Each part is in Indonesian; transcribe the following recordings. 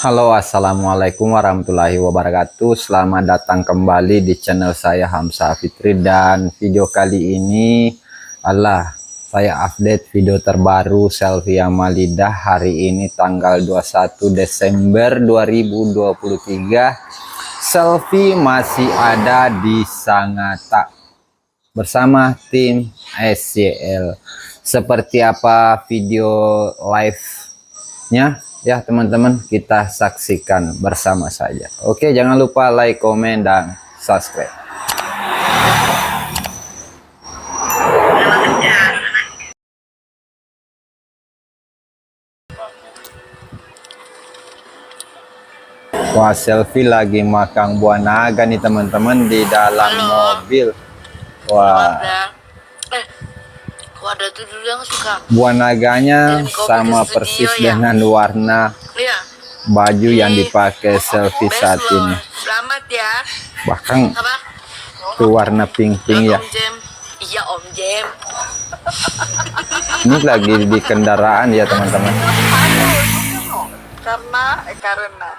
Halo, assalamualaikum warahmatullahi wabarakatuh. Selamat datang kembali di channel saya Hamzah Fitri, dan video kali ini saya update video terbaru selfie Amalidah hari ini tanggal 21 Desember 2023. Selfie masih ada di Sangatta bersama tim SCL. Seperti apa video live-nya? Ya teman-teman, kita saksikan bersama saja. Oke, jangan lupa like, komen, dan subscribe. Wah, selfie lagi makan buah naga nih teman-teman di dalam mobil. Wah, ada tuh dulu yang suka buah naganya sama persis dengan warna baju yang dipakai selfie saat ini. Selamat ya. Bahkan tuh warna pink-pink ya. Iya Om Jem. Ini lagi di kendaraan ya teman-teman. Karena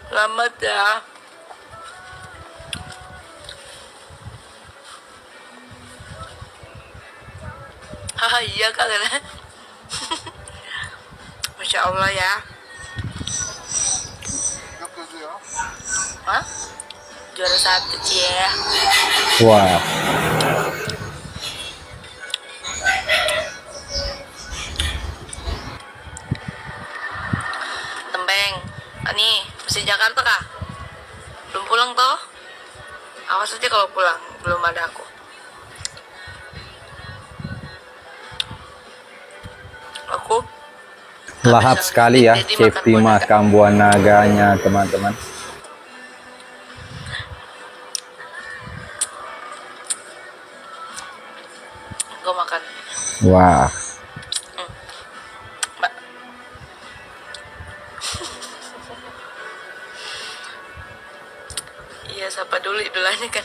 selamat ya. Haha, iya kalian. Masya Allah ya. Hah? Juara 1 cie. Wah. Tembeng. Nih, masih Jakarta kah? Belum pulang toh? Awas aja kalau pulang, belum ada aku. Lahap sekali ya Cepi makan buah naganya teman-teman. Gue makan. Wah. Mbak. Iya, sapa dulu idolanya kan.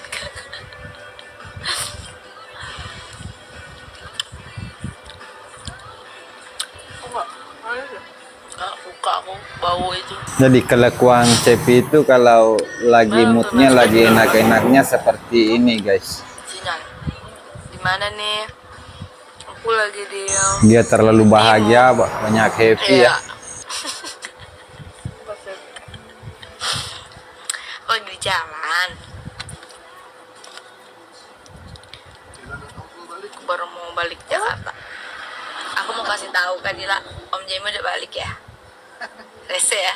Suka aku bau itu. Jadi kelakuan Cepi itu kalau lagi moodnya lagi enak-enaknya seperti ini guys. Sinyal. Dimana nih? Aku lagi di Dia terlalu bahagia, banyak happy ya. Aku lagi di jalan. Aku baru mau balik Jakarta. Aku mau kasih tahu Kadila, Om Jaime udah balik ya. Rese ya.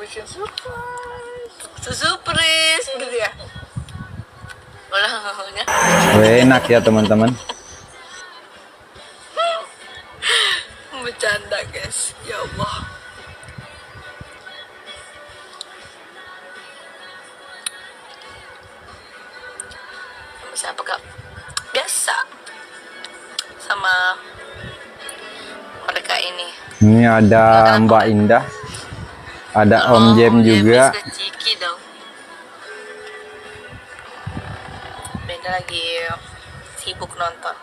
Bikin surprise gitu ya. Ulangnya. Enak ya teman-teman. Bercanda guys, ya Allah. Sama siapa kak? Biasa. Sama mereka ini. Ini ada Mbak Indah, ada Om Jem juga. Ciki dong. Benda lagi sibuk nonton.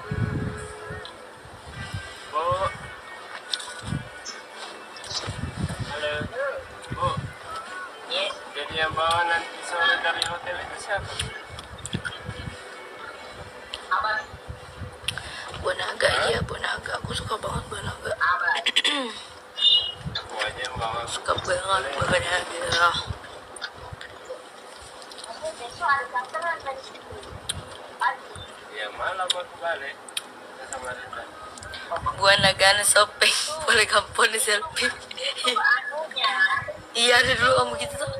Bu. Halo. Bu. Iya. Jadi yang bawa nanti sore dari hotel itu siapa? Buah naga, iya buah naga. Aku suka banget buah naga. Aku aja yang bawa. Suka banget buah naga. Ya malam aku balik sama Rita. Buah naga na shopping. Boleh kampung di selfie. Iya ada dulu kamu gitu tuh.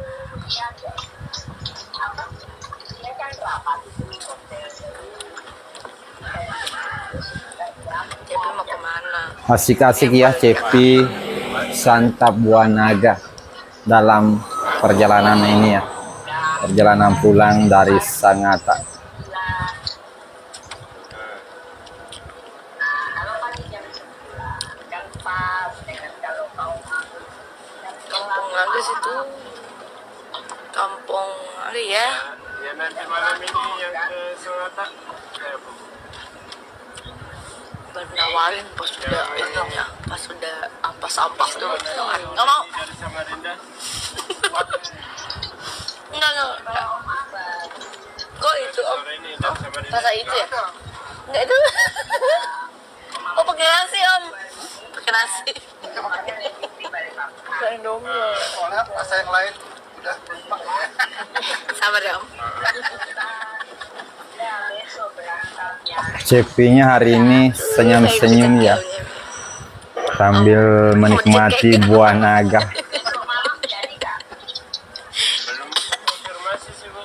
Cepi mau kemana? Asik-asik ya Cepi santap buah naga dalam perjalanan ini ya. Perjalanan pulang dari Sangatta. Kampung naga situ. Kampung ada ya. Ya nanti malam ini yang ke Sangatta. baru nawarin pas sudah ininya, pas sudah ampas dulu nawarin. Nggak mau. Dari Samarinda. Enggak. Kok itu om? Sore ini dari Samarinda. Rasa itu ya? Enggak itu. Oh pakai nasi om. Pakai nasi. Pakai Indomie. Rasa yang lain udah Sabar ya om. CP-nya hari ini senyum-senyum ya, sambil menikmati buah naga. Belum konfirmasi sih, Bu.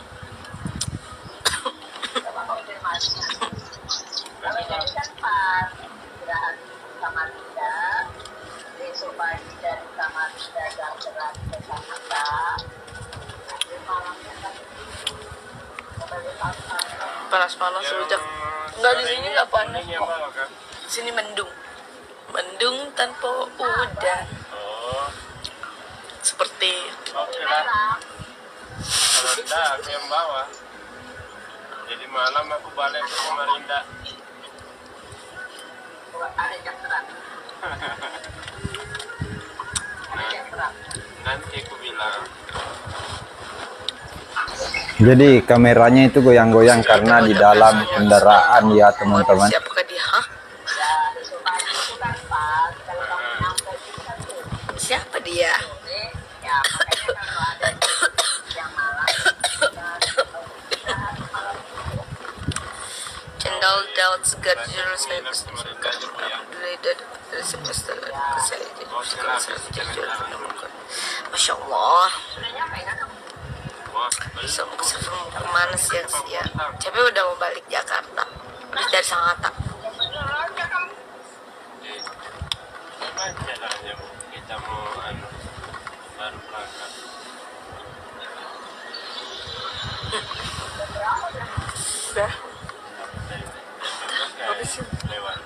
Panas-panas sejak. Enggak di sini nggak panas Kuningnya kok. bawa kan? Di sini mendung. Mendung tanpa udan. Oh, Seperti oke lah. Kalau enggak, aku yang bawa. Jadi malam aku balik ke Samarinda. Nanti aku bilang. Jadi kameranya itu goyang-goyang karena di dalam kendaraan ya teman-teman. siapakah dia? Hah? Siapa dia? Channel doubts got zero cents related semester Masya Allah. Wah, Bisa kemana sih ya? Tapi udah mau balik Jakarta. Habis dari Sangatta. gimana caranya, Bu? Kita mau baru berangkat. Udah. Lewat.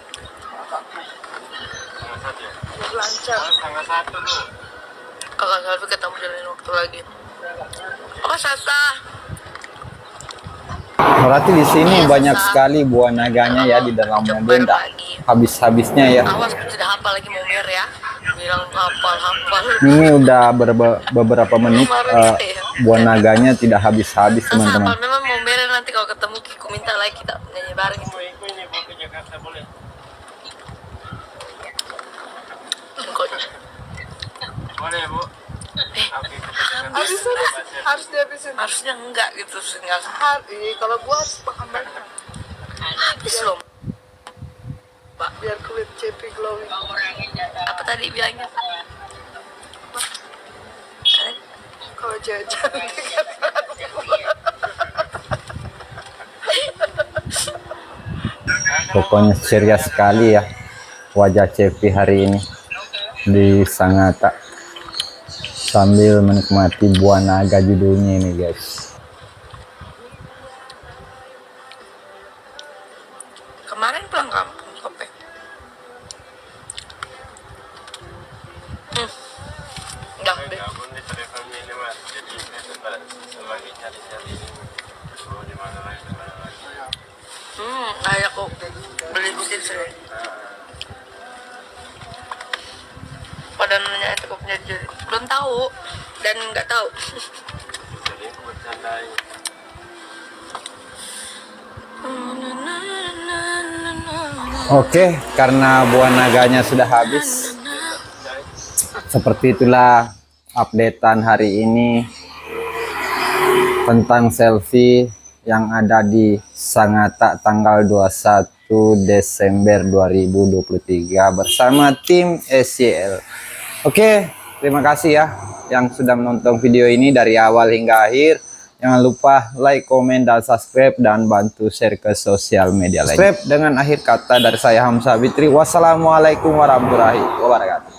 Setengah satu ya? Lancar. Oh, setengah satu, Bu. Kakak Salvi ketemu di lain waktu lagi. Oh Sasa. Berarti di sini banyak sekali buah naganya ya di dalam mobil, enggak habis-habisnya ya. Awas tidak hafal lagi mau mer ya. Bilang hafal. Ini udah beberapa menit buah naganya tidak habis-habis Sasa hafal teman-teman. memang mau mer nanti kalau ketemu Kiku minta lagi kita nyanyi bareng. Mau ikut ini, Bu, ke Jakarta boleh? Boleh, Bu. Oke, kita Jakarta. harus dihabisin. Harusnya enggak gitu enggak Kalau gua harus makan banyak habis loh. biar kulit CP glowing. Apa tadi bilangnya? Kalau cewek cantik Pokoknya ceria sekali ya wajah CP hari ini di Sangatta sambil menikmati buah naga judulnya ini guys. Kemarin pulang kampung Kope. Udah deh. Gabung di telepon ini, Mas. Jadi kita selagi cari-cari mau di mana lagi. Kayak aku beli bisnis sih. Pada nanya itu punya jadi belum tahu dan nggak tahu. Jadi aku bercandain. Oke, karena buah naganya sudah habis, seperti itulah updatean hari ini tentang selfie yang ada di Sangatta tanggal 21 Desember 2023 bersama tim SCL. Oke, terima kasih ya yang sudah menonton video ini dari awal hingga akhir. Jangan lupa like, komen, dan subscribe, dan bantu share ke sosial media lainnya. Subscribe dengan akhir kata dari saya Hamzah Fitri. Wassalamualaikum warahmatullahi wabarakatuh.